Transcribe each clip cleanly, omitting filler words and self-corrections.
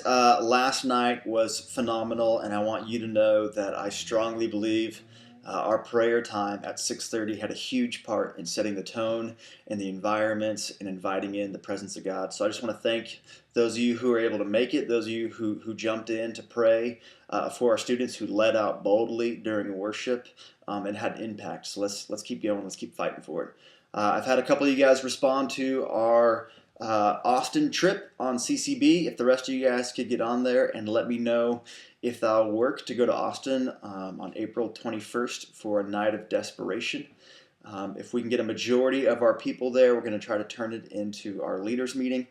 last night was phenomenal, and I want you to know that I strongly believe our prayer time at 6:30 had a huge part in setting the tone and the environments and inviting in the presence of God. So I just want to thank those of you who were able to make it, those of you who jumped in to pray for our students who led out boldly during worship and had impact. So let's keep going. Let's keep fighting for it. I've had a couple of you guys respond to our Austin trip on CCB. If the rest of you guys could get on there and let me know if that'll work to go to Austin on April 21st for a night of desperation. If we can get a majority of our people there, we're going to try to turn it into our leaders meeting.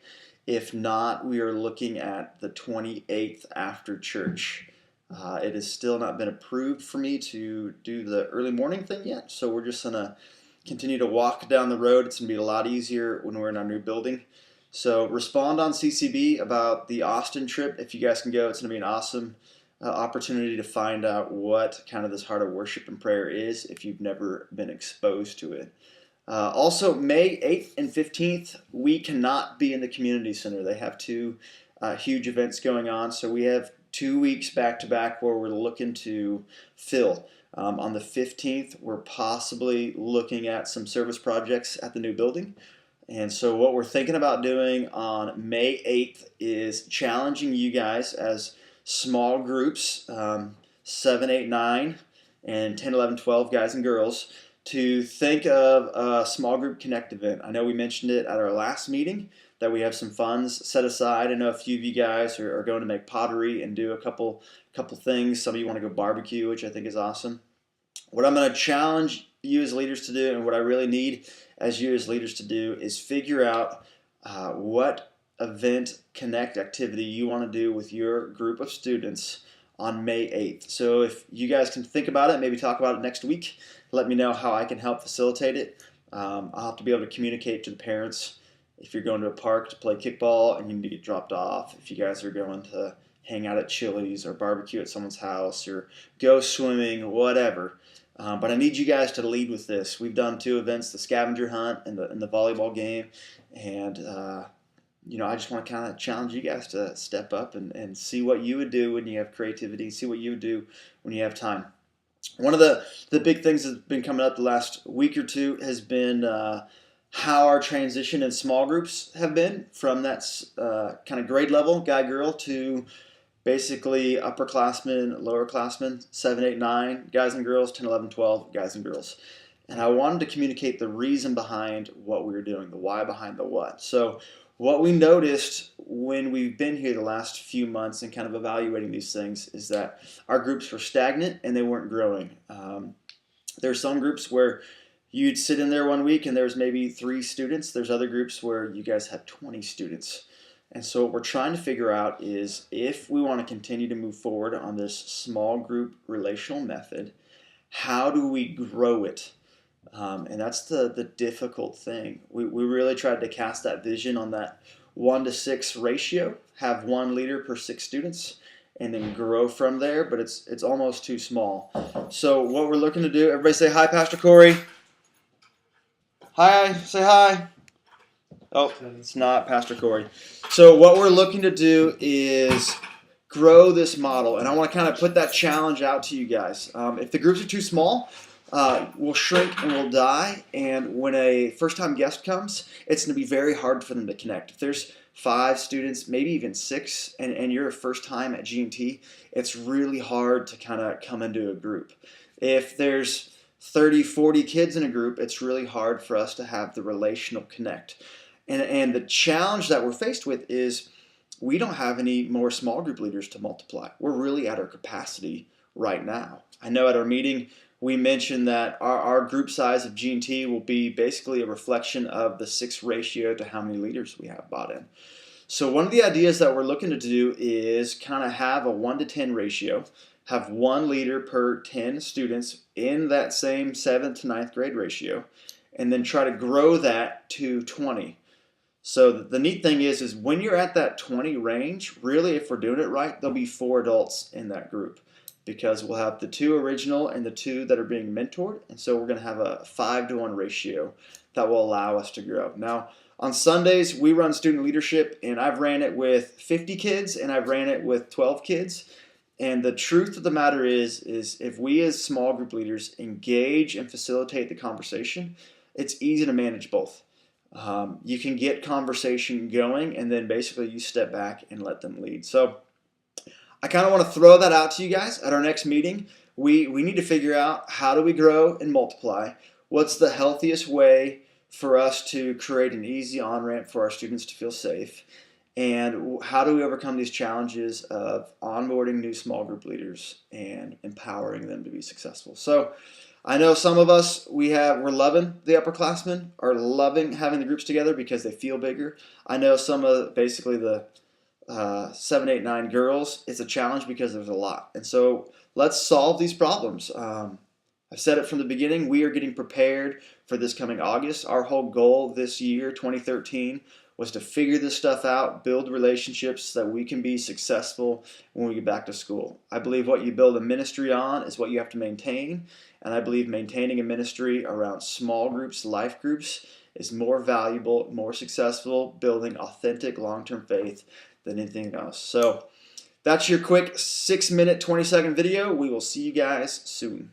If not, we are looking at the 28th after church. It has still not been approved for me to do the early morning thing yet, so we're just going to continue to walk down the road. It's going to be a lot easier when we're in our new building. So respond on CCB about the Austin trip. If you guys can go, it's going to be an awesome opportunity to find out what kind of this heart of worship and prayer is if you've never been exposed to it. Also, May 8th and 15th, we cannot be in the community center. They have two huge events going on, so we have 2 weeks back-to-back where we're looking to fill. On the 15th, we're possibly looking at some service projects at the new building. And so what we're thinking about doing on May 8th is challenging you guys as small groups, 7, 8, 9, and 10, 11, 12 guys and girls, to think of a small group connect event. I know we mentioned it at our last meeting that we have some funds set aside. I know a few of you guys are going to make pottery and do a couple things. Some of you want to go barbecue, which I think is awesome. What I'm going to challenge you as leaders to do, and what I really need as you as leaders to do, is figure out what event connect activity you want to do with your group of students on May 8th. So if you guys can think about it, maybe talk about it next week, let me know how I can help facilitate it. I'll have to be able to communicate to the parents if you're going to a park to play kickball and you need to get dropped off, if you guys are going to hang out at Chili's or barbecue at someone's house or go swimming, whatever. But I need you guys to lead with this. We've done 2 events, the scavenger hunt and the volleyball game, and I just want to kind of challenge you guys to step up and see what you would do when you have creativity, see what you would do when you have time. One of the big things that's been coming up the last week or two has been how our transition in small groups have been from that kind of grade level, guy-girl, to basically upperclassmen, lowerclassmen, 7, 8, 9, guys and girls, 10, 11, 12, guys and girls. And I wanted to communicate the reason behind what we were doing, the why behind the what. So what we noticed when we've been here the last few months and kind of evaluating these things is that our groups were stagnant and they weren't growing. There's some groups where you'd sit in there one week and there's maybe 3 students. There's other groups where you guys have 20 students. And so what we're trying to figure out is if we want to continue to move forward on this small group relational method, how do we grow it? And that's the difficult thing. We really tried to cast that vision on that 1-to-6 ratio, have 1 leader per 6 students, and then grow from there, but it's almost too small. So what we're looking to do, everybody say hi, Pastor Corey. Hi, say hi. Oh, it's not Pastor Corey. So what we're looking to do is grow this model, and I want to kind of put that challenge out to you guys. If the groups are too small, we'll shrink and we'll die, and when a first-time guest comes, it's going to be very hard for them to connect. If there's 5 students, maybe even 6, and you're a first time at G&T, it's really hard to kind of come into a group. If there's 30, 40 kids in a group, it's really hard for us to have the relational connect. And the challenge that we're faced with is we don't have any more small group leaders to multiply. We're really at our capacity right now. I know at our meeting we mentioned that our group size of G&T will be basically a reflection of the 6 ratio to how many leaders we have bought in. So one of the ideas that we're looking to do is kind of have a 1-to-10 ratio, have 1 leader per 10 students in that same 7th to 9th grade ratio, and then try to grow that to 20. So the neat thing is when you're at that 20 range, really if we're doing it right, there'll be 4 adults in that group because we'll have the 2 original and the 2 that are being mentored. And so we're going to have a 5-to-1 ratio that will allow us to grow. Now, On Sundays, we run student leadership, and I've ran it with 50 kids and I've ran it with 12 kids. And the truth of the matter is if we as small group leaders engage and facilitate the conversation, it's easy to manage both. You can get conversation going, and then basically you step back and let them lead. So I kind of want to throw that out to you guys at our next meeting. We need to figure out, how do we grow and multiply? What's the healthiest way for us to create an easy on-ramp for our students to feel safe? And how do we overcome these challenges of onboarding new small group leaders and empowering them to be successful? So I know some of us, we're loving the upperclassmen, are loving having the groups together because they feel bigger. I know some of basically the 7, 8, 9 girls, it's a challenge because there's a lot. And so let's solve these problems. I've said it from the beginning, we are getting prepared for this coming August. Our whole goal this year, 2013, was to figure this stuff out, build relationships so that we can be successful when we get back to school. I believe what you build a ministry on is what you have to maintain, and I believe maintaining a ministry around small groups, life groups, is more valuable, more successful, building authentic long-term faith than anything else. So that's your quick 6-minute, 20-second video. We will see you guys soon.